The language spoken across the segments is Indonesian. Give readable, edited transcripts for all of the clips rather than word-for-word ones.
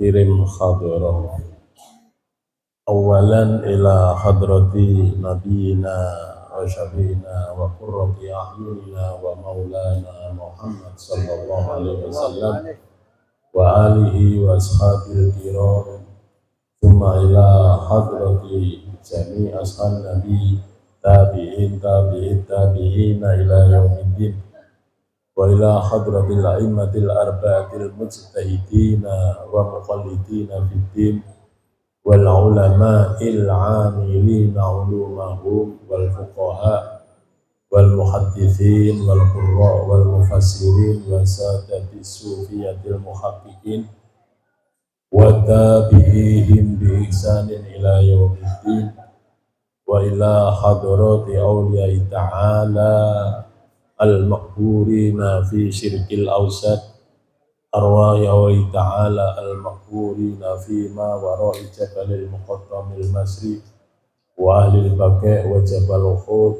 kirim hadirah awalan ila hadrati nabiyina wa syafiina wa qurrati a'yunina wa maulana Muhammad sallallahu alaihi wasallam wa alihi wa ashabil kiram thumma ila hadrati jami' ashan nabi tabi'in tabi'ina ila yaumiddin wa ila hadratil a'immatil arba'atil mujtahidina wa muqallidina fid din wal ulama'il 'amilina 'ulumahum wal fuqaha wal muhaddithin wal qurra wal mufassirin wa sadatis sufiyatil muhaqqiqin wa tabi'ihim bi ihsanin ila yaumiddin wa ila hadrati awliya'i ta'ala al-maqburina fi syirkil awsat arwahi awliya'i ta'ala al-maqburina fi ma wara'i jabalil muqaddamil masri wa ahlil baqi' wa jabal khud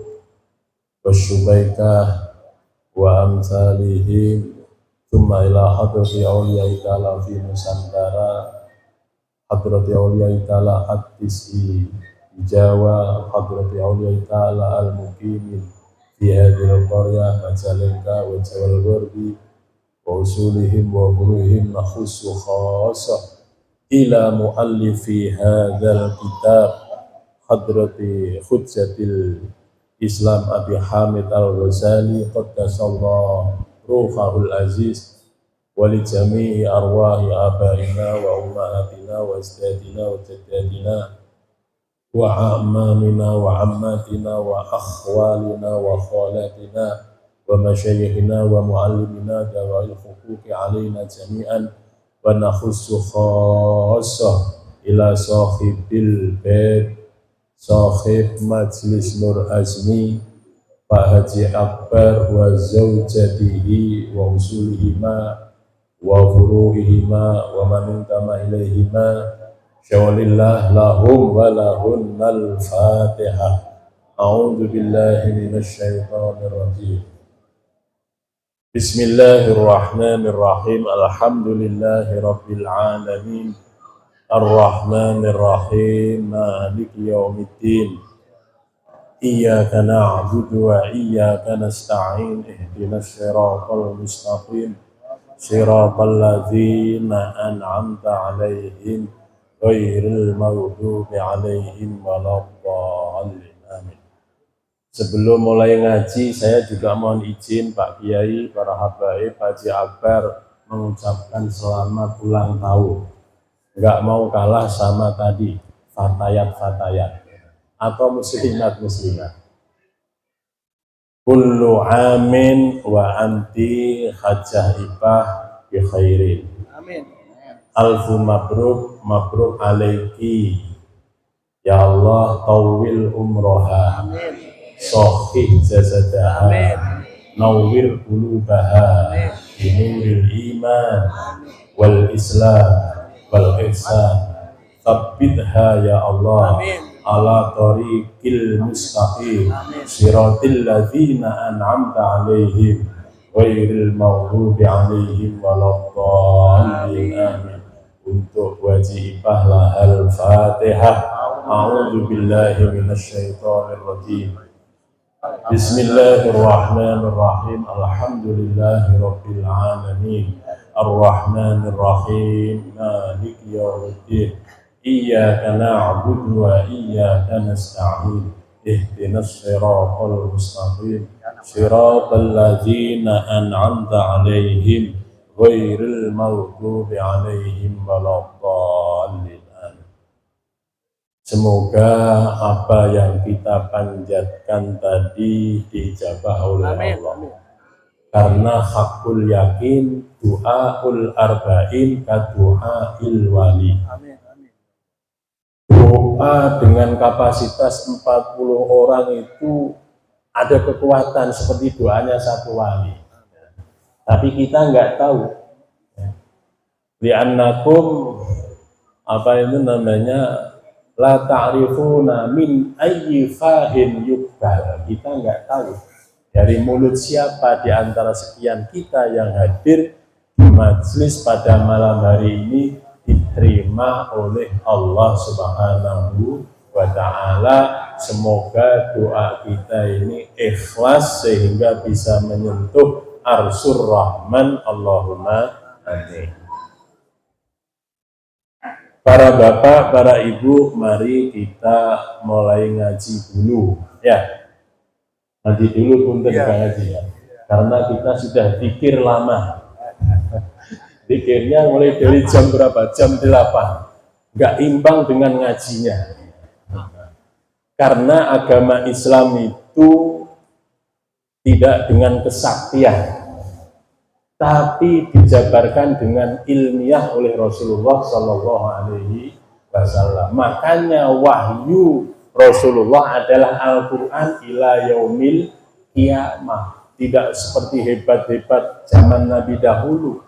wa syubaikah wa amsalihim thumma ila hadrati awliya'i ta'ala fi nusantara hadrati awliya'i ta'ala at-tis'i Jawa hadrati awliya'i ta'ala al-muqimin fi hadhil qaryah majalengka wa jawal gharbi wa usulihim wa furuhim nakhussu khassa ila muallifi hadzal kitab hadrati hujjatil Islam Abi Hamid Al-Ghazali qaddasallahu ruhahul aziz wa li jami'i arwahi abaina wa ummahatina wa ajdadina wa jaddadina wa ammamina wa ammatina wa akhwalina wa khalatina wa masyayikhina wa muallimina dawa'il huquqi alaina jami'an wa nakhussu khassah ila sahibil bait sahib majlis Nur Azmi Pak Haji Akbar wa zawjatihi wa usulihima wa furu'ihima wa man intama ilaihima syawalillah lahum wa lahunnal fatihah. A'udzu billahi minasy syaithanir rajim. Bismillahirrahmanirrahim. Alhamdulillahi rabbil alamin. Arrahmanir rahim. Maliki yaumiddin. Iyyaka na'budu wa iyyaka nasta'in. Ihdinas siratal mustaqim. Siratal ladzina an'amta 'alaihim ghairil maghdubi 'alaihim waladdallin. Amin. Sebelum mulai ngaji, saya juga mohon izin Pak Kiai, para habaib, Haji Akbar mengucapkan selamat ulang tahun. Enggak mau kalah sama tadi fatayat-fatayat atau muslimat-muslimat. Kullu amin wa anti hajjah ibah bi khairin. Amin. Alfu mabruk, mabruk alaiki. Ya Allah, tawil umroha. Amin. Sohih jazadaha. Amin. Nawwir qulubaha. Binuril iman. Wal islam. Wal ihsan. Thabbitha ya Allah. Amin. Ala tariqil mustaqim. Siratil ladzina an'amta alaihim. Ghairil maghdubi alaihim waladdallin. Amin. Untuk wajibah lahal fatihah. A'udzu billahi minasy syaithanir rajim. Bismillahirrahmanirrahim. Alhamdulillahi rabbil alamin. Arrahmanir rahim. Maliki yaumiddin. Iyyaka na'budu wa iyyaka nasta'in. Ihdinas siratal mustaqim. Siratal ladzina an'amta 'alaihim ghairil maghdubi 'alaihim waladdallin. Semoga apa yang kita panjatkan tadi diijabah oleh Allah. Karena hakul yakin du'aul arba'in ka du'ail wali. Doa dengan kapasitas 40 orang itu ada kekuatan seperti doanya satu wali. Tapi kita nggak tahu. Li'annakum apa itu namanya la ta'rifuna min ayyi fahin yukbal. Kita nggak tahu dari mulut siapa di antara sekian kita yang hadir di majelis pada malam hari ini diterima oleh Allah Subhanahu wa ta'ala. Semoga doa kita ini ikhlas sehingga bisa menyentuh Arsyur Rahman. Allahumma amin. Para bapak, para ibu, mari kita mulai ngaji dulu ya. Ngaji dulu punten ngaji ya. Karena kita sudah pikir lama. Pikirnya mulai dari jam berapa? Jam 8. Nggak imbang dengan ngajinya. Karena agama Islam itu tidak dengan kesaktian, tapi dijabarkan dengan ilmiah oleh Rasulullah Shallallahu Alaihi Wasallam. Makanya wahyu Rasulullah adalah Al-Quran ila yaumil qiyamah. Tidak seperti hebat-hebat zaman Nabi dahulu.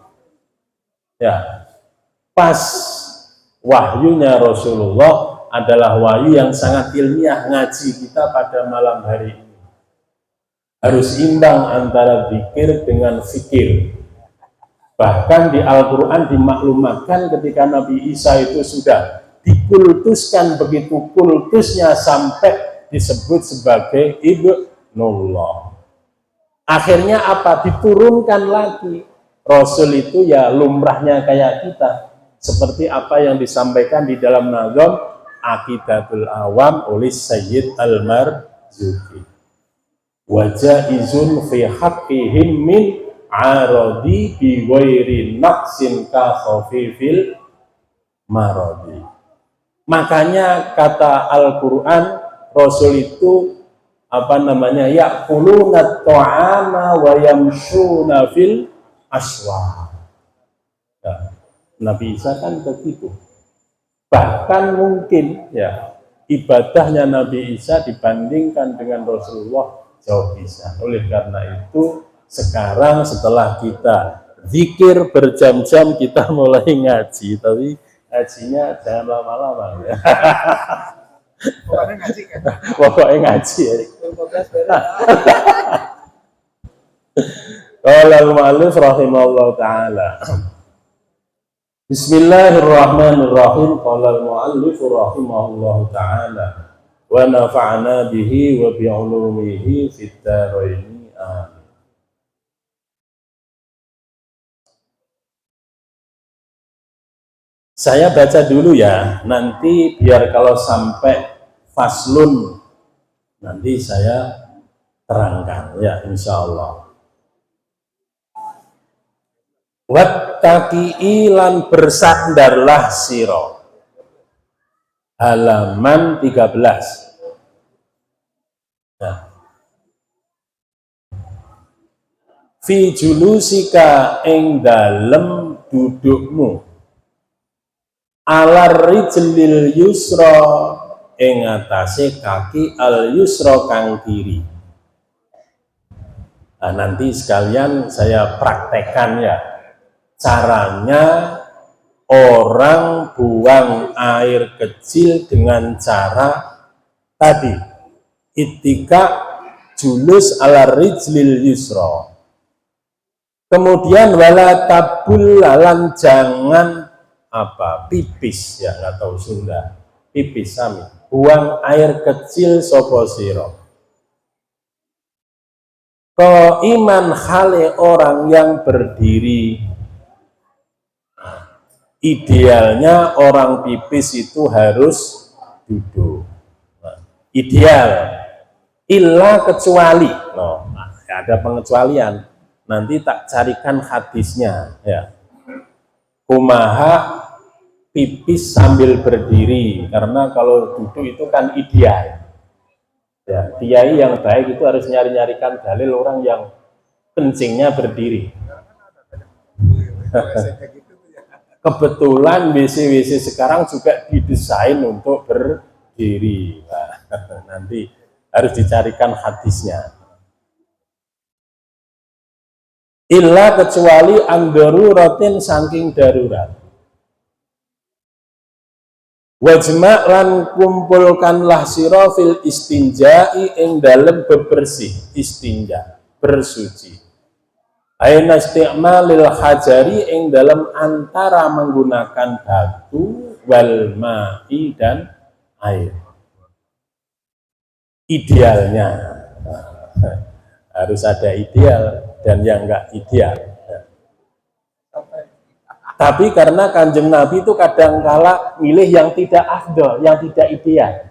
Ya, pas wahyunya Rasulullah adalah wahyu yang sangat ilmiah. Ngaji kita pada malam hari ini harus imbang antara zikir dengan fikir. Bahkan di Al-Quran dimaklumatkan ketika Nabi Isa itu sudah dikultuskan, begitu kultusnya sampai disebut sebagai Ibnullah. Akhirnya apa? Diturunkan lagi. Rasul itu ya lumrahnya kayak kita. Seperti apa yang disampaikan di dalam nazam Aqidatul Awam oleh Sayyid Al-Marzuki. Wajaizun fi haqqihim min aradi bi ghairi naqsin ka khafifil maradi. Makanya kata Al-Quran, Rasul itu ya'kuluna ta'ama wa yamshuna fil aswaq. Nah, Nabi Isa kan begitu. Bahkan mungkin ya ibadahnya Nabi Isa dibandingkan dengan Rasulullah jauh bisa. Oleh karena itu sekarang setelah kita zikir berjam-jam, kita mulai ngaji, tapi ngajinya jangan lama-lama ya. Pokoknya ngaji kan? Pokoknya ngaji ya. Qala al-mu'allif rahimahullah ta'ala. Bismillahirrahmanirrahim. Qala al-mu'allif rahimahullah ta'ala. Wa nafa'na bihi wa bi'ulumihi fid dharaini amin. Saya baca dulu ya, nanti biar kalau sampai faslun nanti saya terangkan ya insyaallah. Wattaqi'i lan bersandarlah sira. Halaman 13. Nah. Fi julusika ing dalem dudukmu. Alar rijlil yusra ing atase kaki al yusra kang kiri. Nah, nanti sekalian saya praktekkan ya caranya orang buang air kecil dengan cara tadi ittika julus alar rijlil yusra. Kemudian wala tabul lan jangan pipis ya, nggak tahu Sunda, pipis sami, buang air kecil sapa sira. Iman hale orang yang berdiri. Idealnya orang pipis itu harus duduk. Ideal. Illa kecuali. Ada pengecualian. Nanti tak carikan hadisnya ya. Kumaha pipis sambil berdiri, karena kalau duduk itu kan ideal ya. Kiai yang baik itu harus nyari-nyarikan dalil orang yang kencingnya berdiri. Kebetulan WC-WC sekarang juga didesain untuk berdiri. Nah, nanti harus dicarikan hadisnya. Illa kecuali andaruratin saking darurat. Wajma' lan kumpulkanlah sira fil istinja'i ing dalem bebersih, istinja, bersuci. Aina isti'malil hajari ing dalam antara menggunakan batu wal ma'i dan air. Idealnya harus ada ideal dan yang enggak ideal. Tapi karena Kanjeng Nabi itu kadang-kala milih yang tidak afdol, yang tidak ideal.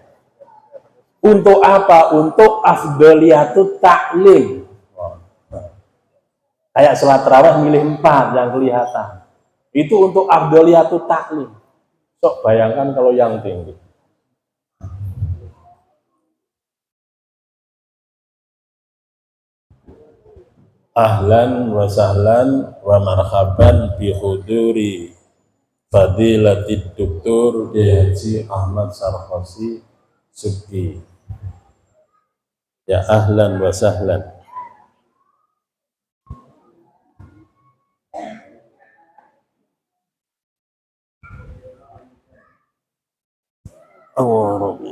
Untuk apa? Untuk afdoliyatut taklim. Kayak sholat tarawih milih 4 yang kelihatan. Itu untuk afdoliyatut taklim. Sok bayangkan kalau yang tinggi. Ahlan wa sahlan wa marhaban bi huduri fadilatid Dr. Haji Ahmad Sarkhasi Subki. Ya ahlan wa sahlan. Oh, Rabbi.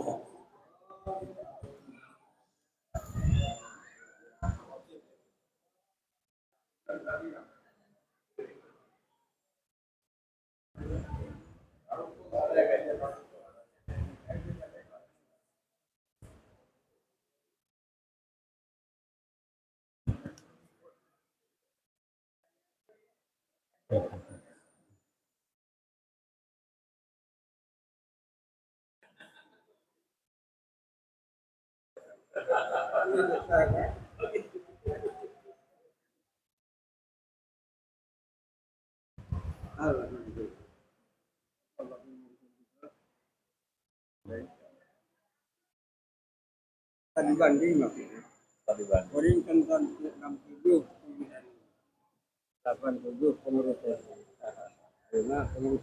Tadi banding maksudnya. Tadi banding. Bandingkan kan 67, 87 pengurus karena pengurus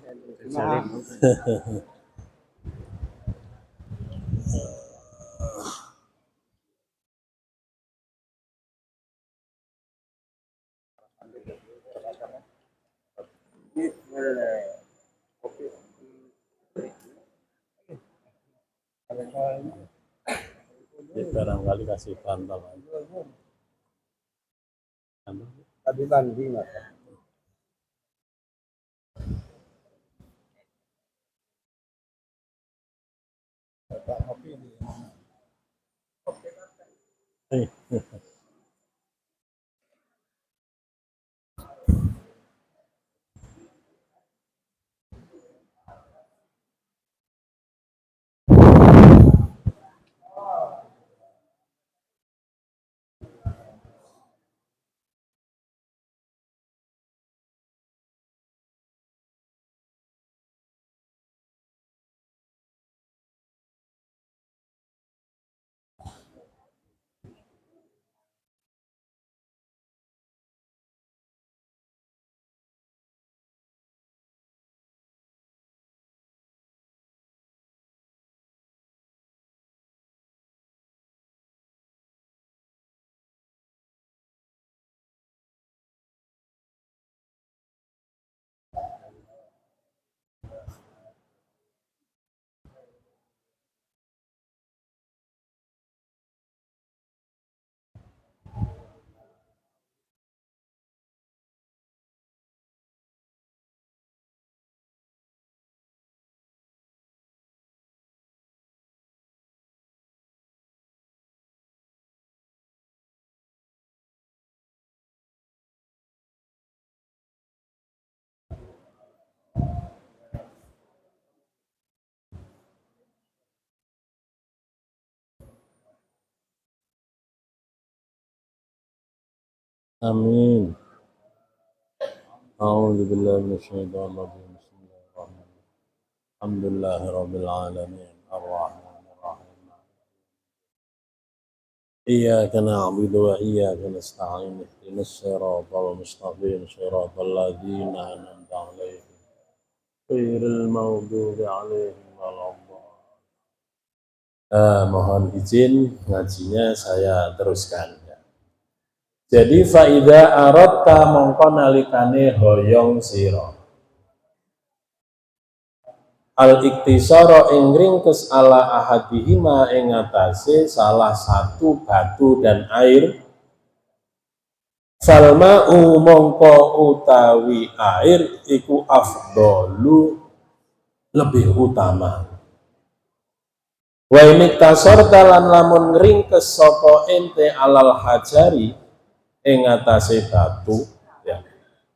barangkali kasih bantal tadi banding mas. Amin. A'udzu billahi minasyaitonir rajim. Bismillahirrahmanirrahim. Alhamdulillahirabbil alamin. Arrahmanir rahim. Iyyaka na'budu wa iyyaka nasta'in. Ihdinas siratal mustaqim. Siratal ladzina an'amta 'alaihim ghairil maghdubi 'alaihim waladdallin. Mohon izin ngajinya saya teruskan. Jadi faida aradta mongko nalikane hoyong sira al iktisara ing ringkes ala ahadihima ing atase salah satu batu dan air Falma'u mongko utawi air iku afdolu lebih utama. Wa iniktasor talan lamun ngringkes sapa ente alal hajari ing atase batu, ya,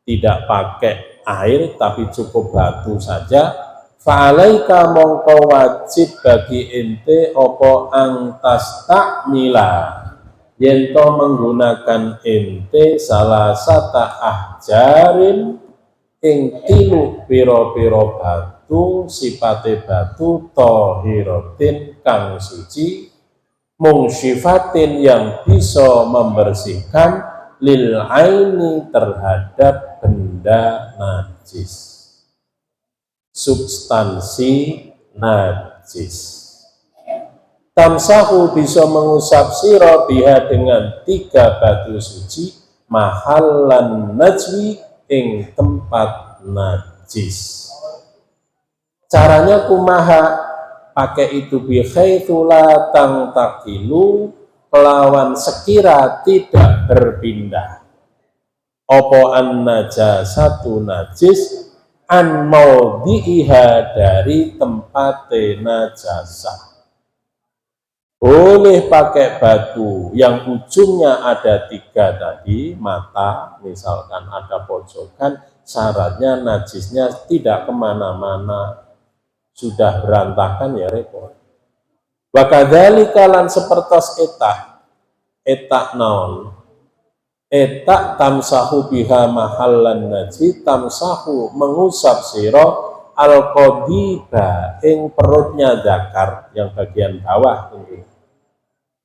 tidak pakai air tapi cukup batu saja, fa'alaika mongko wajib bagi ente opo angtas takmila yento menggunakan ente salah sata ahjarin ing tilu piro-piro batu sipate batu tohirotin kang suci mungsifatin yang bisa membersihkan lil aini terhadap benda najis, substansi najis. Tamsahu bisa mengusap siro biha dengan 3 batu suci mahallan najwi ing tempat najis. Caranya kumaha pakai itu bihaitsu la tangtakilu kelawan sekira tidak berpindah opo an najasatu najis an maudhi'iha dari tempat najasah. Boleh pakai batu yang ujungnya ada 3 tadi, mata misalkan ada pojokan, syaratnya najisnya tidak kemana-mana, sudah berantakan ya repot. Wa kadzalika lan sepertos etak naon etak tamsahu biha mahallan najis, tamsahu mengusap siro al-qadiba ing perutnya zakar yang bagian bawah ini.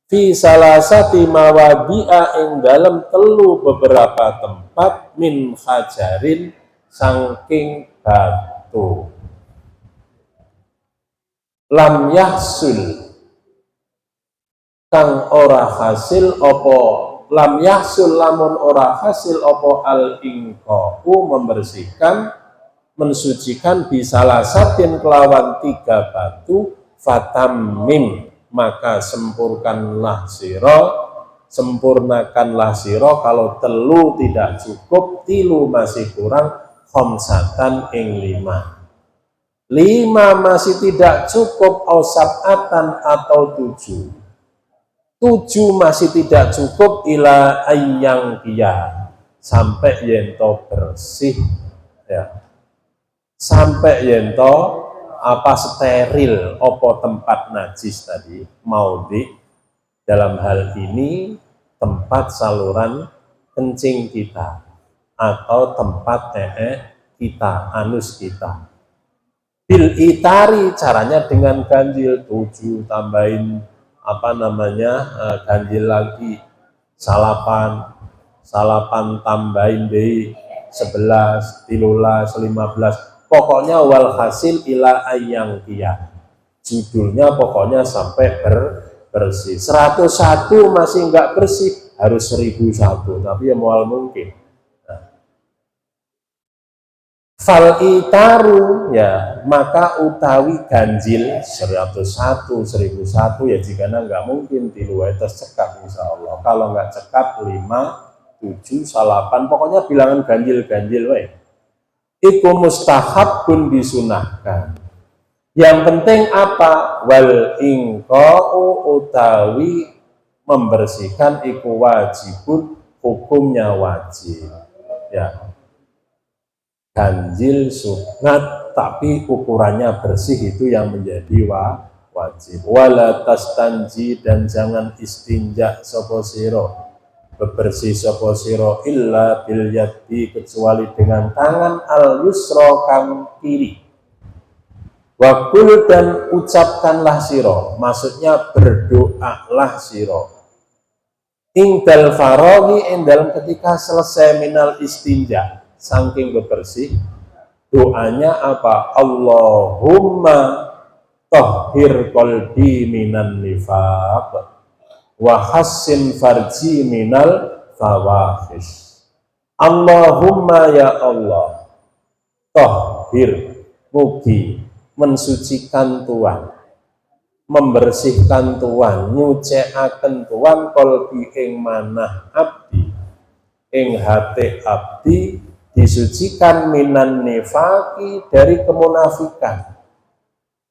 Fi salasati mawadi'a ing dalam telu beberapa tempat min hajarin saking batu. Lam yahsul kang ora hasil opo lam yahsul lamun ora hasil opo al ingqa'u membersihkan mensucikan bisalasatin kelawan 3 batu fatamim maka sempurnakanlah siro kalau telu tidak cukup tilu masih kurang khomsatan ing 5 masih tidak cukup ausabatan atau 7 masih tidak cukup ila ayyang kia sampai yento bersih, ya, sampai yento steril opo tempat najis tadi maudhi. Dalam hal ini tempat saluran kencing kita atau tempat kita, anus kita. Bil itari caranya dengan ganjil 7 tambahin ganjil lagi salapan tambahin deh 11 13 15 pokoknya wal hasil ila ayyang kia. Judulnya pokoknya sampai bersih. 101 masih enggak bersih, harus 1001, tapi ya mual mungkin. Fal itaru, ya maka utawi ganjil 101 1001 ya jika enggak mungkin tilu itu cekap insyaallah. Kalau enggak cekap 5 7 salapan pokoknya bilangan ganjil wae. Iku mustahab pun disunahkan. Yang penting apa? Wal ingqa'u utawi membersihkan iku wajibun, hukumnya wajib. Ya. Ganjil sunat tapi ukurannya bersih itu yang menjadi wajib. Wala tastanji dan jangan istinja sapa sira. Bebersih sapa sira illa bil yadi kecuali dengan tangan al yusra kang kiri. Wakul dan ucapkanlah sira, maksudnya berdoalah sira. Indal faraghi dalam ketika selesai minal istinja, saking bebersih, doanya apa? Allahumma tahhir qalbi minan nifaq wa hassin farji minal fawahish. Allahumma ya Allah, tahhir mugi mensucikan Tuhan, membersihkan Tuhan, nyucikaken Tuhan qalbi ing manah abdi ing hati abdi disucikan minan nifaki dari kemunafikan.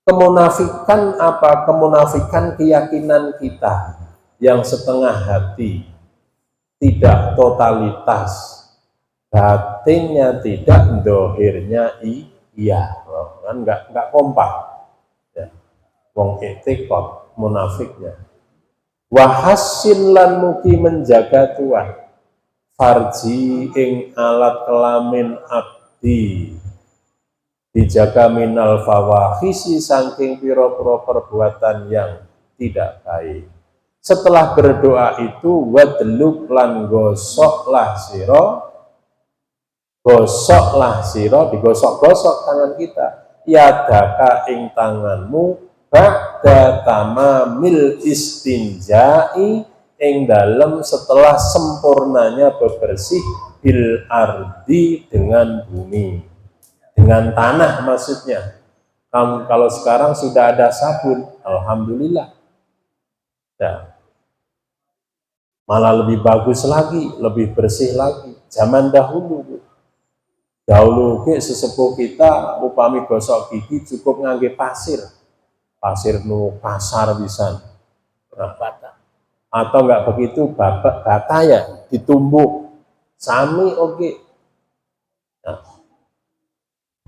Kemunafikan apa? Kemunafikan keyakinan kita yang setengah hati, tidak totalitas, batinnya tidak, dohirnya iya, kan nggak kompak. Ya. Wong etikot munafiknya. Wahasin lan mugi menjaga Tuhan. Farji ing alat kelamin abdi dijaga minal fawahisi saking piro-piro perbuatan yang tidak baik. Setelah berdoa itu wadluk lan gosoklah siro, digosok-gosok tangan kita, yadaka ing tanganmu ba'da tamamil istinjai ing dalam setelah sempurnanya bebersih bil ardi dengan bumi, dengan tanah maksudnya. Kalau sekarang sudah ada sabun, alhamdulillah. Ya. Malah lebih bagus lagi, lebih bersih lagi. Zaman dahulu sesepuh kita upami gosok gigi cukup ngangge pasir nu kasar bisa. Atau enggak begitu bata ya ditumbuk sami oke. Nah,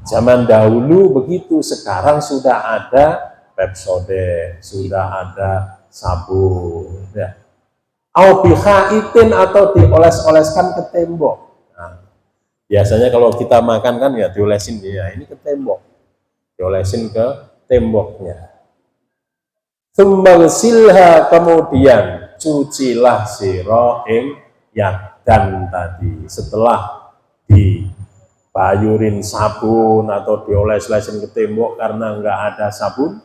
zaman dahulu begitu, sekarang sudah ada Pepsodent, sudah ada sabun ya. Au bihaitin atau dioles-oleskan ke tembok. Nah, biasanya kalau kita makan kan ya diolesin ya, ini ke tembok, diolesin ke temboknya. Sumbalsilha, kemudian cucilah siro ing yadan tadi, setelah dipayurin sabun atau dioles-olesin ke tembok karena enggak ada sabun,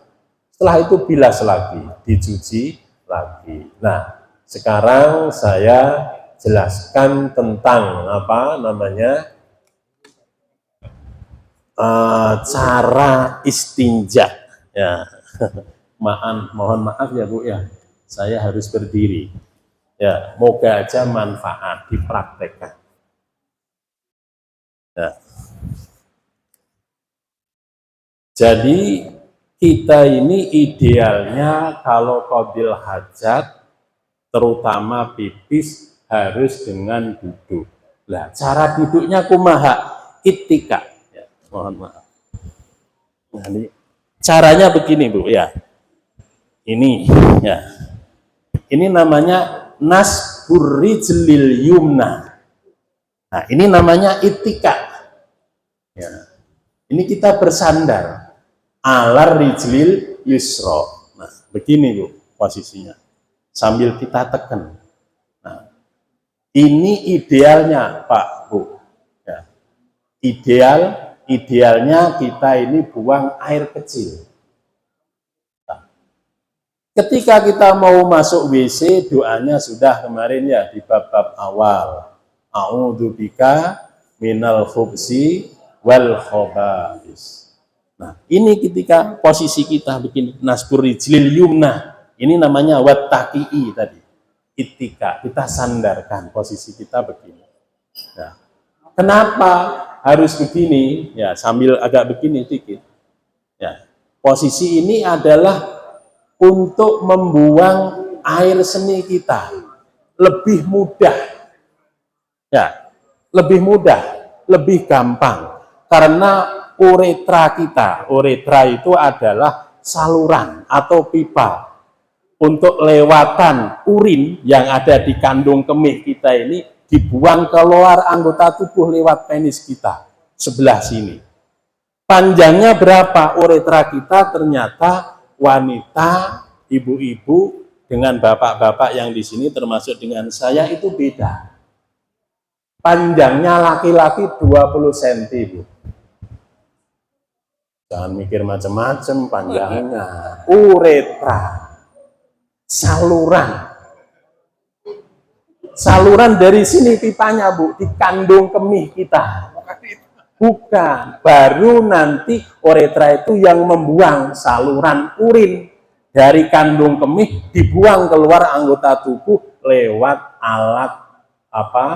setelah itu bilas lagi, dicuci lagi. Nah, sekarang saya jelaskan tentang apa namanya cara istinja ya. Mohon maaf ya Bu ya, saya harus berdiri ya, moga aja manfaat dipraktekkan ya. Jadi kita ini idealnya kalau qadil hajat terutama pipis harus dengan duduk. Lah cara duduknya kumaha? Ittika ya, mohon maaf. Nah, ini caranya begini Bu ya. Ini ya, ini namanya nasbur rijlil yumna. Nah, ini namanya itika ya. Ini kita bersandar alar rijlil yusro. Nah, begini Bu posisinya sambil kita tekan. Nah, ini idealnya Pak Bu ya. Idealnya kita ini buang air kecil. Ketika kita mau masuk WC, doanya sudah kemarin ya di bab-bab awal. A'udzubika minal khubsi wal khaba'is. Nah, ini ketika posisi kita bikin nasbur rijlil yumna. Ini namanya wattaqi'i tadi. Ittika, kita sandarkan posisi kita begini. Nah, kenapa harus begini? Ya, sambil agak begini sedikit. Ya, posisi ini adalah untuk membuang air seni kita lebih mudah ya, lebih mudah, lebih gampang karena uretra itu adalah saluran atau pipa untuk lewatan urin yang ada di kandung kemih kita ini dibuang keluar anggota tubuh lewat penis kita sebelah sini. Panjangnya berapa uretra kita? Ternyata wanita, ibu-ibu dengan bapak-bapak yang di sini termasuk dengan saya itu beda. Panjangnya laki-laki 20 cm, Bu. Jangan mikir macam-macam panjangnya. Uretra, saluran dari sini pipanya Bu, di kandung kemih kita. Bukan, baru nanti uretra itu yang membuang saluran urin dari kandung kemih dibuang keluar anggota tubuh lewat alat apa?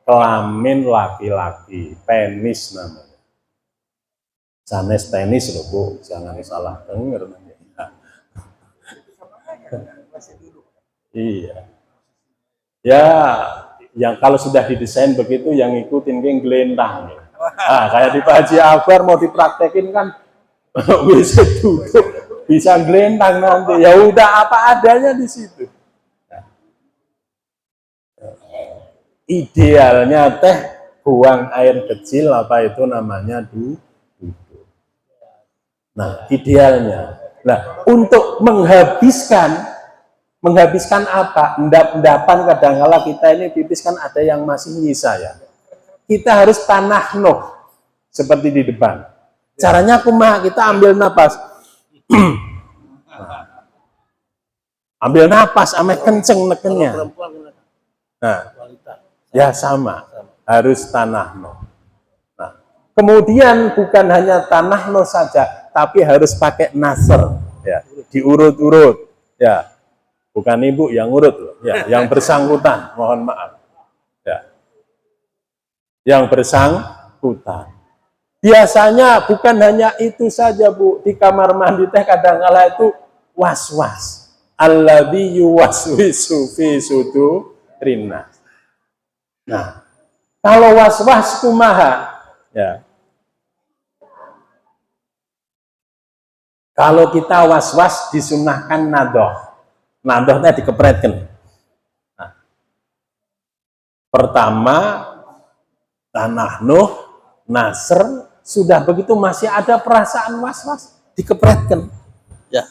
kelamin laki-laki, penis namanya. Sanes tenis loh Bu, jangan salah denger nanti. Iya. Ya, yang kalau sudah didesain begitu, yang ikutin yang gelentang. Nah, kayak di Pak Haji Akbar mau dipraktekin kan, bisa duduk, bisa gelentang nanti. Ya udah apa adanya di situ. Idealnya teh buang air kecil apa itu namanya duduk. Nah, idealnya. Nah, untuk menghabiskan apa? Endapan kadang-kala kita ini pipis kan ada yang masih nyisa ya. Kita harus tanah noh seperti di depan. Caranya kumaha? Kita ambil napas. Ambil napas ame kenceng nekennya. Nah, ya sama. Harus tanah noh. Nah, kemudian bukan hanya tanah noh saja, tapi harus pakai nasr ya, diurut-urut ya. Bukan ibu yang urut loh, ya, yang bersangkutan, mohon maaf. Ya. Yang bersangkutan. Biasanya bukan hanya itu saja Bu, di kamar mandi teh kadang-kala itu was-was. Alladzi yuwaswisu fi sudurin nas. Nah, kalau was-was kumaha? Ya. Kalau kita was-was disunahkan nadoh. Nadohnya dikepretkan. Nah, pertama tanah nuh, nasr, sudah begitu masih ada perasaan was-was, dikepretkan. Ya,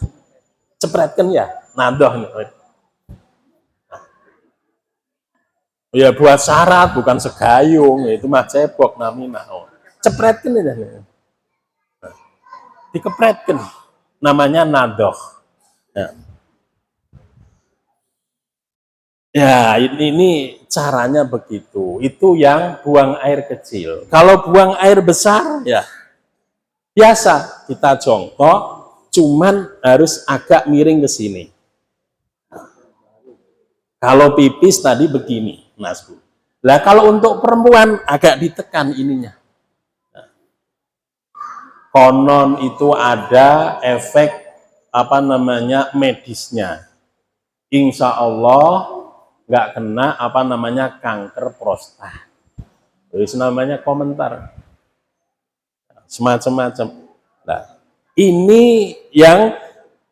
cepretkan ya, nadoh. Ya buat syarat, bukan segayung, itu mah cebok namina. Cepretkan ya. Dikepretkan. Namanya nadoh. Ya. Ya, ini caranya begitu. Itu yang buang air kecil. Kalau buang air besar, ya biasa kita jongkok, cuman harus agak miring ke sini. Kalau pipis tadi begini, Mas Bu. Nah, kalau untuk perempuan agak ditekan ininya. Konon itu ada efek apa namanya medisnya. Insya Allah nggak kena apa namanya kanker prostat. Itu namanya komentar. Semacam-macam. Nah, ini yang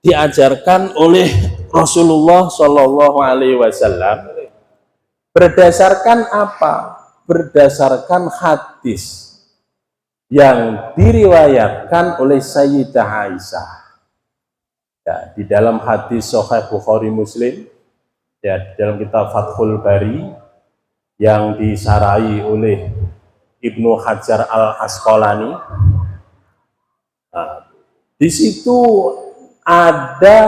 diajarkan oleh Rasulullah Shallallahu Alaihi Wasallam berdasarkan apa? Berdasarkan hadis yang diriwayatkan oleh Sayyidah Aisyah. Ya, di dalam hadis Sahih Bukhari Muslim, ya, di dalam kitab Fathul Bari yang disarai oleh Ibnu Hajar Al-Asqalani. Nah, di situ ada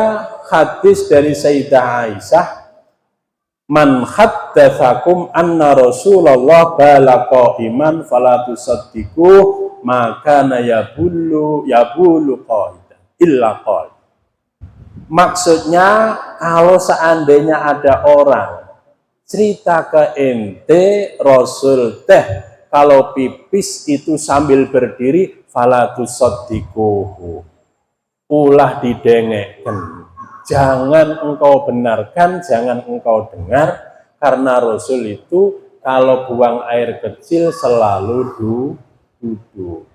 hadis dari Sayyidah Aisyah, man haddatsakum anna Rasulullah bala qahiman fala tusaddiqu maka yabulu qahidan illa qahid. Maksudnya kalau seandainya ada orang cerita ke ente Rasul teh kalau pipis itu sambil berdiri fala tusaddiquhu, ulah didengekkan, jangan engkau benarkan, jangan engkau dengar, karena Rasul itu kalau buang air kecil selalu duduk.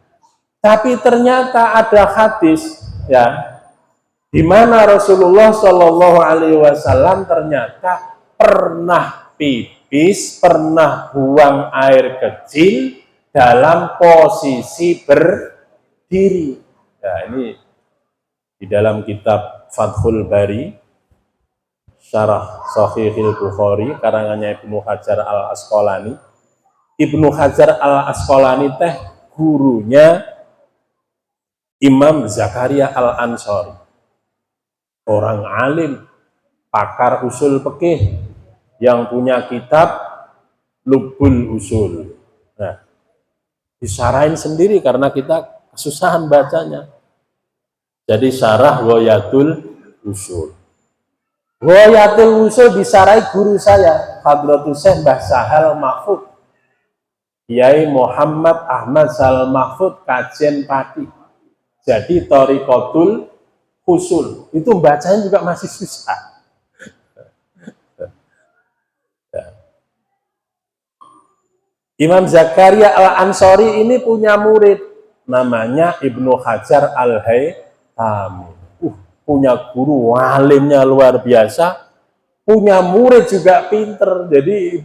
Tapi ternyata ada hadis ya di mana Rasulullah Shallallahu Alaihi Wasallam ternyata pernah pipis, pernah buang air kecil dalam posisi berdiri. Nah, ini di dalam kitab Fathul Bari, Syarah Sahihil Bukhari, karangannya Ibnu Hajar Al-Asqalani. Ibnu Hajar Al-Asqalani teh gurunya Imam Zakaria Al-Ansari. Orang alim, pakar usul fikih yang punya kitab Lubbul Usul. Nah, disarahin sendiri karena kita kesusahan bacanya. Jadi syarah Ghayatul Usul. Ghayatul Usul disarai guru saya, Hadratus Syekh Mbah Sahal Mahfud. Kiai Muhammad Ahmad Sal Mahfud Kajen Pati. Jadi Thariqatul Usul. Itu bacanya juga masih susah. Imam Zakaria Al-Ansori ini punya murid namanya Ibnu Hajar Al-Haytami. Punya guru alimnya luar biasa, punya murid juga pinter. Jadi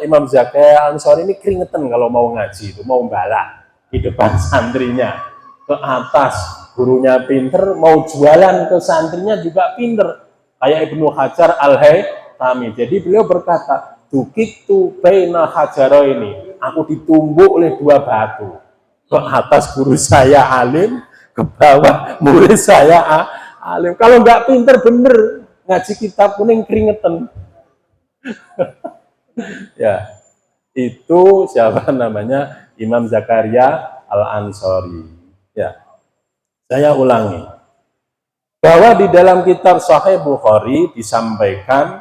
Imam Zakaria Al-Ansori ini keringetan kalau mau ngaji itu, mau balak di depan santrinya ke atas. Gurunya pinter, mau jualan ke santrinya juga pinter. Kayak Ibnu Hajar Al-Haytami. Jadi beliau berkata, "Dukitu baina hajaro ini, aku ditumbuk oleh dua batu. Ke atas guru saya alim, ke bawah murid saya alim. Kalau nggak pinter bener, ngaji kitab kuning keringetan." Ya, itu siapa namanya? Imam Zakaria Al-Ansori. Ya, saya ulangi. Bahwa di dalam kitab Sahih Bukhari disampaikan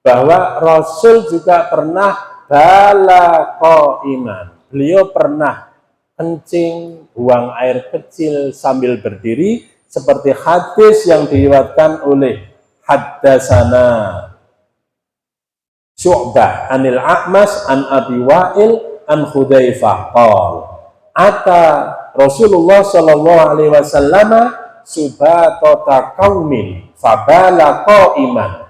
bahwa Rasul juga pernah bala qaiman. Beliau pernah kencing, buang air kecil sambil berdiri, seperti hadis yang diriwayatkan oleh Haddasana Syu'bah anil A'mas an Abi Wa'il an Hudzaifah qol ata Rasulullah sallallahu alaihi wasallam subatata qaumin fabala qaiman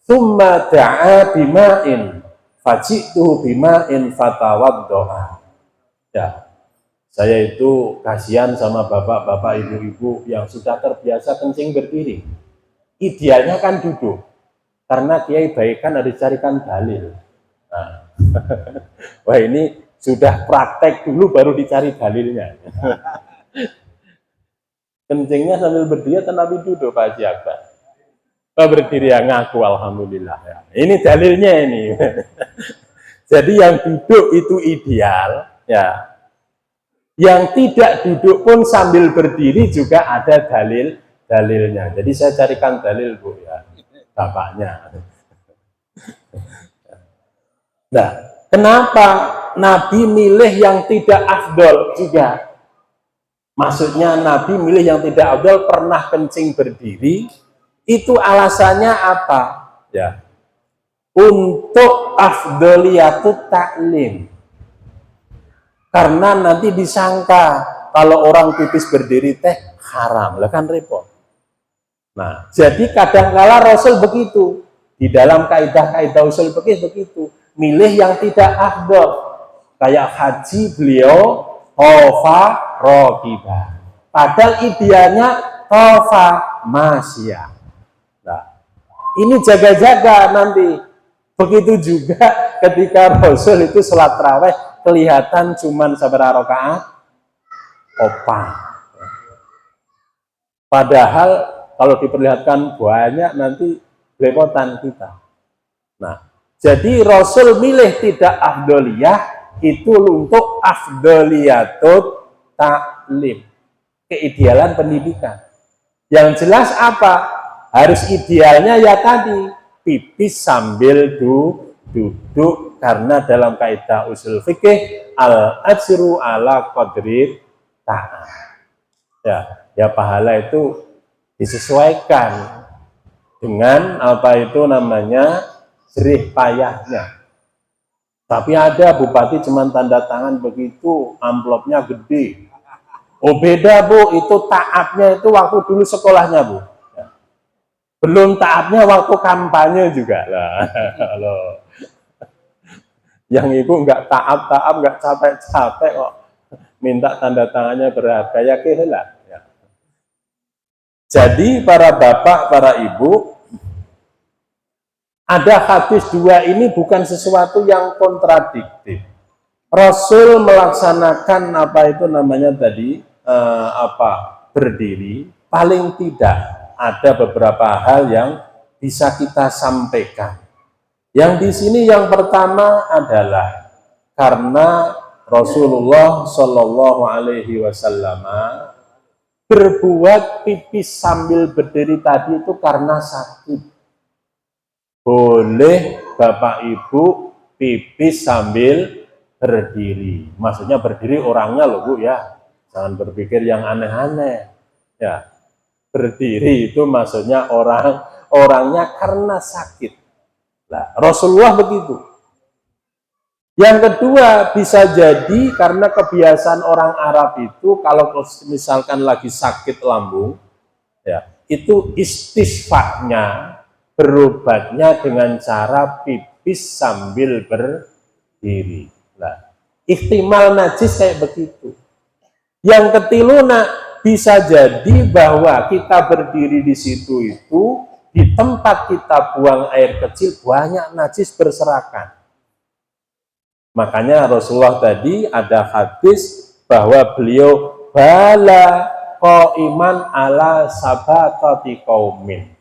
thumma da'a bima'in faji'tuhu bima'in fatawaddo'a. Ya, saya itu kasihan sama bapak-bapak, ibu-ibu yang sudah terbiasa kencing berdiri. Idealnya kan duduk, karena kiai baik kan harus carikan dalil. Nah, wah ini sudah praktek dulu baru dicari dalilnya. Kencingnya sambil berdiri tapi duduk Pak Haji Akbar. Berdiri ya ngaku alhamdulillah ya. Ini dalilnya ini. Jadi yang duduk itu ideal ya. Yang tidak duduk pun sambil berdiri juga ada dalilnya. Jadi saya carikan dalil Bu ya, bapaknya. Nah, kenapa Nabi milih yang tidak afdol juga? Maksudnya Nabi milih yang tidak afdol, pernah kencing berdiri. Itu alasannya apa? Ya, untuk afdoliyatut taklim. Karena nanti disangka kalau orang pipis berdiri teh haram, lah kan repot. Nah, jadi kadang-kala Rasul begitu. Di dalam kaidah-kaidah usul fikih begitu. Milih yang tidak afdol. Kayak haji beliau tofa rokiba. Padahal idealnya tofa masya. Nah, ini jaga-jaga nanti. Begitu juga ketika Rasul itu sholat tarawih kelihatan cuman sabar rakaat, padahal kalau diperlihatkan banyak nanti belepotan kita. Nah, jadi Rasul milih tidak afdoliyah itu untuk afdoliyatut taklim, keidealan pendidikan. Yang jelas apa? Harus idealnya ya tadi, pipis sambil duduk, karena dalam kaidah usul fikih al-ajru ala qadri ta'at. Ya pahala itu disesuaikan dengan apa itu namanya jerih payahnya. Tapi ada bupati cuman tanda tangan begitu, amplopnya gede. Oh beda Bu, itu taatnya itu waktu dulu sekolahnya Bu. Belum taatnya waktu kampanye juga lah. Loh. Yang ibu nggak taat, nggak capek-capek kok minta tanda tangannya berharga ya kehelah. Ya. Jadi para bapak, para ibu, ada hadis dua ini bukan sesuatu yang kontradiktif. Rasul melaksanakan apa itu namanya tadi berdiri, paling tidak ada beberapa hal yang bisa kita sampaikan. Yang di sini yang pertama adalah karena Rasulullah Shallallahu Alaihi Wasallam berbuat pipis sambil berdiri tadi itu karena sakit. Boleh Bapak Ibu pipis sambil berdiri. Maksudnya berdiri orangnya loh Bu ya, jangan berpikir yang aneh-aneh ya. Berdiri itu maksudnya orangnya karena sakit. Nah, Rasulullah begitu. Yang kedua, bisa jadi karena kebiasaan orang Arab itu kalau misalkan lagi sakit lambung, ya, itu istisfaknya, berobatnya dengan cara pipis sambil berdiri. Nah, ihtimal najis kayak begitu. Yang ketiluna, bisa jadi bahwa kita berdiri di situ itu, di tempat kita buang air kecil, banyak najis berserakan. Makanya Rasulullah tadi ada hadis bahwa beliau bala qaiman ala sabatati qaumin,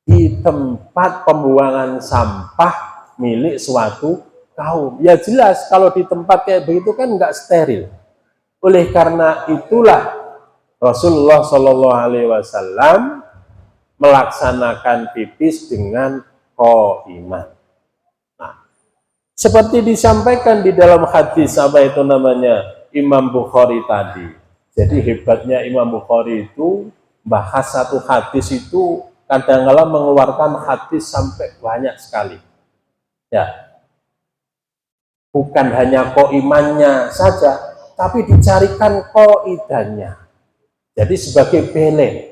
di tempat pembuangan sampah milik suatu kaum. Ya jelas kalau di tempat kayak begitu kan nggak steril. Oleh karena itulah Rasulullah Shallallahu Alaihi Wasallam melaksanakan pipis dengan qaiman. Seperti disampaikan di dalam hadis apa itu namanya Imam Bukhari tadi. Jadi hebatnya Imam Bukhari itu bahas satu hadis itu kadang-kala mengeluarkan hadis sampai banyak sekali. Ya, bukan hanya koimannya saja, tapi dicarikan koidanya. Jadi sebagai belen.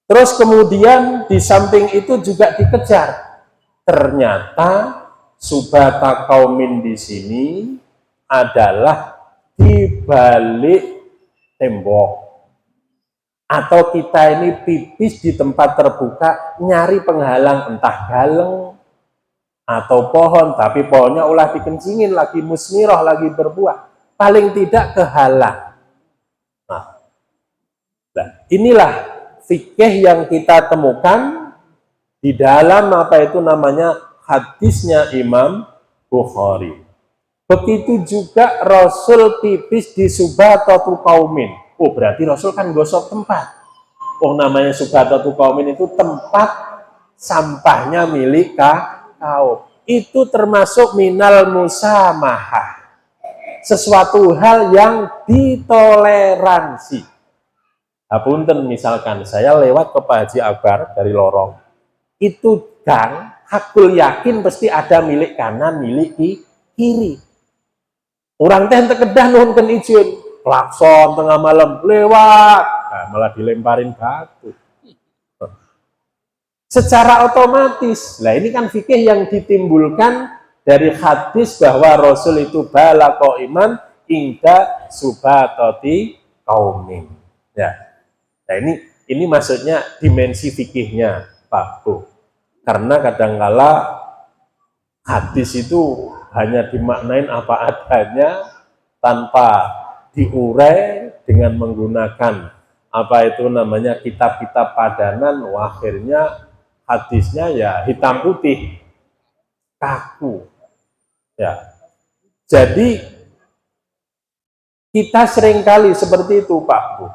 Terus kemudian di samping itu juga dikejar. Ternyata subata kaumin di sini adalah di balik tembok, atau kita ini pipis di tempat terbuka nyari penghalang, entah galeng atau pohon, tapi pohonnya ulah dikencingin lagi musmirah, lagi berbuah, paling tidak kehalang. Nah, inilah fikih yang kita temukan di dalam apa itu namanya hadisnya Imam Bukhari. Begitu juga Rasul pipis di subatatu qaumin. Oh, berarti Rasul kan gosok tempat. Oh, namanya subatatu qaumin itu tempat sampahnya milik kaum. Itu termasuk minal musamahah. Sesuatu hal yang ditoleransi. Hapunten misalkan saya lewat ke Pak Haji Akbar dari lorong. Itu gang hakul yakin pasti ada milik kanan, milik kiri. Orang teh kedah nuhunkeun izin, klakson tengah malam lewat, nah, malah dilemparin batu. Secara otomatis, lah ini kan fikih yang ditimbulkan dari hadis bahwa Rasul itu bala qaiman ingda subatati qaumin. Ya. Nah, ini maksudnya dimensi fikihnya, Pak Bu. Karena kadangkala hadis itu hanya dimaknain apa adanya tanpa diurai dengan menggunakan apa itu namanya kitab-kitab padanan, akhirnya hadisnya ya hitam putih, kaku. Ya. Jadi kita seringkali seperti itu Pak Bu.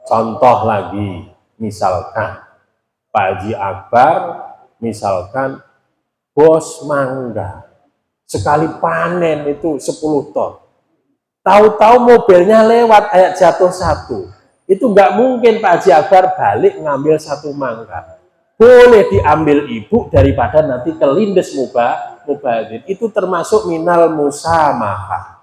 Contoh lagi, misalkan Pak Haji Akbar, misalkan bos mangga, sekali panen itu 10 ton. Tahu-tahu mobilnya lewat, kayak jatuh satu. Itu nggak mungkin Pak Haji Akbar balik ngambil satu mangga. Boleh diambil ibu daripada nanti kelindes mubazir. Itu termasuk minal musamahah.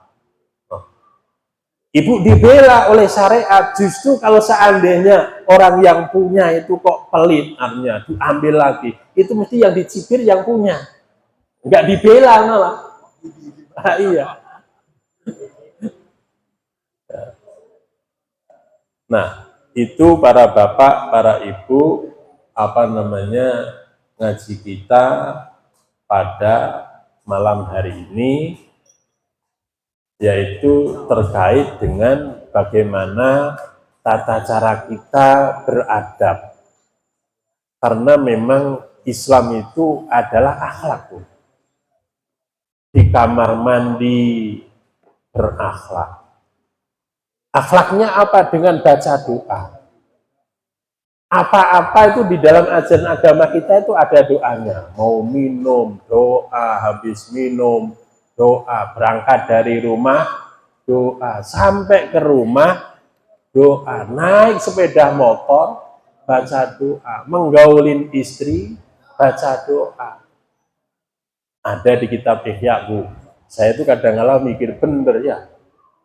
Ibu dibela oleh syariat, justru kalau seandainya orang yang punya itu kok pelit, artinya diambil lagi, itu mesti yang dicibir yang punya, nggak dibela malah. Ah, iya. Nah, itu para bapak, para ibu, apa namanya ngaji kita pada malam hari ini, yaitu terkait dengan bagaimana tata cara kita beradab. Karena memang Islam itu adalah akhlak. Di kamar mandi berakhlak. Akhlaknya apa? Dengan baca doa. Apa-apa itu di dalam ajaran agama kita itu ada doanya. Mau minum, doa, habis minum, doa. Berangkat dari rumah, doa. Sampai ke rumah, doa. Naik sepeda motor, baca doa. Menggaulin istri, baca doa. Ada di kitab Ihya, Bu. Saya itu kadang-kadang mikir, bener ya,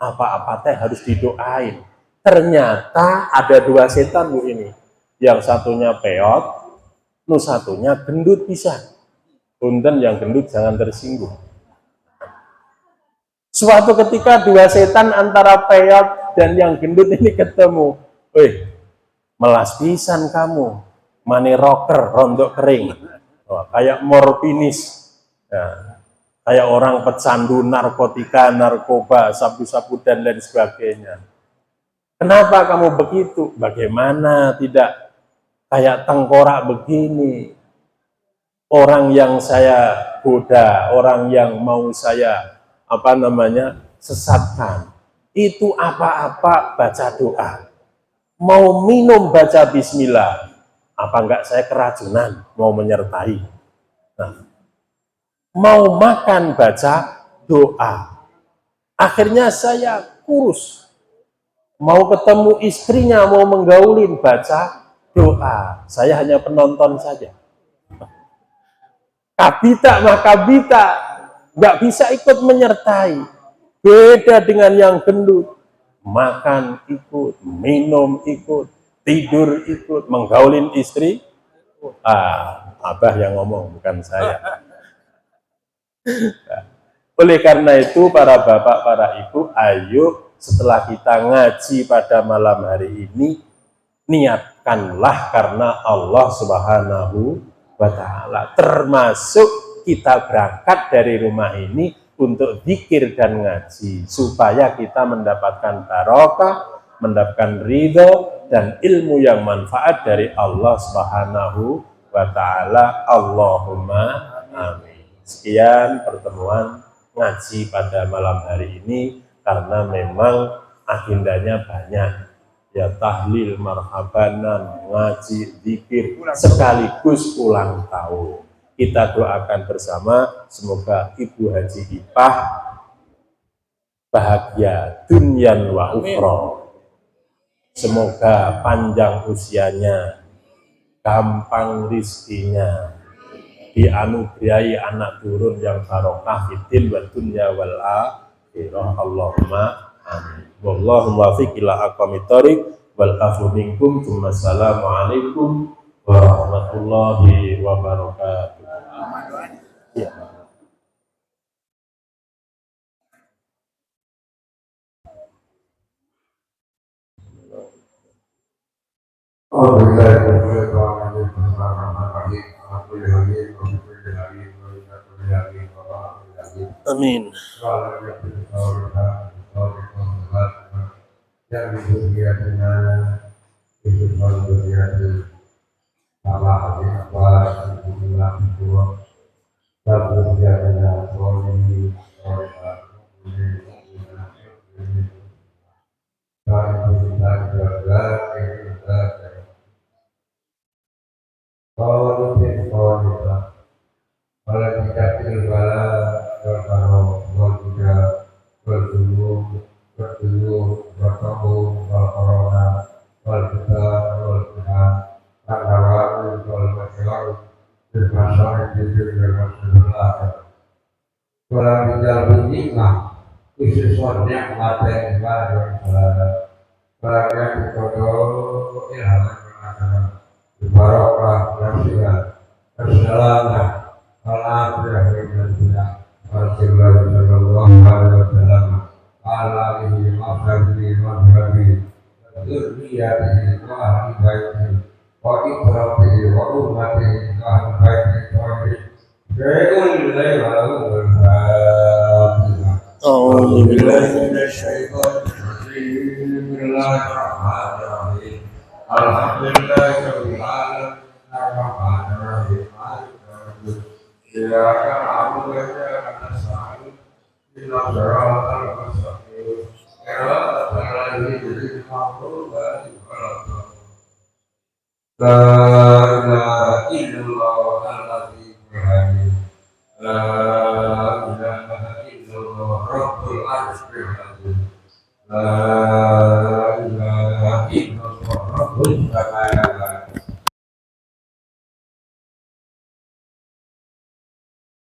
apa-apa teh harus didoain. Ternyata ada dua setan, Bu, ini. Yang satunya peot, nu satunya gendut bisa. Punten yang gendut jangan tersinggung. Suatu ketika dua setan antara peot dan yang gendut ini ketemu. Wih, melas pisan kamu, mane rocker, rontok kering. Wah, kayak morfinis. Ya, kayak orang pecandu narkotika, narkoba, sabu-sabu dan lain sebagainya. Kenapa kamu begitu? Bagaimana tidak kayak tengkorak begini? Orang yang saya goda, orang yang mau saya sesatkan, itu apa-apa baca doa. Mau minum baca bismillah, apa enggak saya keracunan mau menyertai. Nah, mau makan baca doa. Akhirnya saya kurus. Mau ketemu istrinya, mau menggaulin baca doa. Saya hanya penonton saja. Kabita mah kabita, nggak bisa ikut menyertai. Beda dengan yang gendut. Makan ikut, minum ikut, tidur ikut, menggaulin istri. Abah yang ngomong, bukan saya. Oleh karena itu, para bapak, para ibu, ayo setelah kita ngaji pada malam hari ini, niatkanlah karena Allah Subhanahu wa Ta'ala. Termasuk kita berangkat dari rumah ini untuk zikir dan ngaji, supaya kita mendapatkan barokah, mendapatkan ridho dan ilmu yang manfaat dari Allah Subhanahu wa Ta'ala. Allahumma amin. Sekian pertemuan ngaji pada malam hari ini, karena memang agendanya banyak, ya, tahlil, marhabanan, ngaji, zikir, sekaligus ulang tahun. Kita doakan bersama, semoga Ibu Haji Ipah bahagia dunyan wa ukhra. Semoga panjang usianya, gampang rizkinya, dianugerahi anak turun yang barokah fiddin wa dunya wal akhirah. Allahumma amin. Wallahu muwaffiq ila aqwamit thoriq wal afu minkum. Assalamualaikum warahmatullahi wabarakatuh. Ya. Amin. La ilaha illallah. ilaha illallah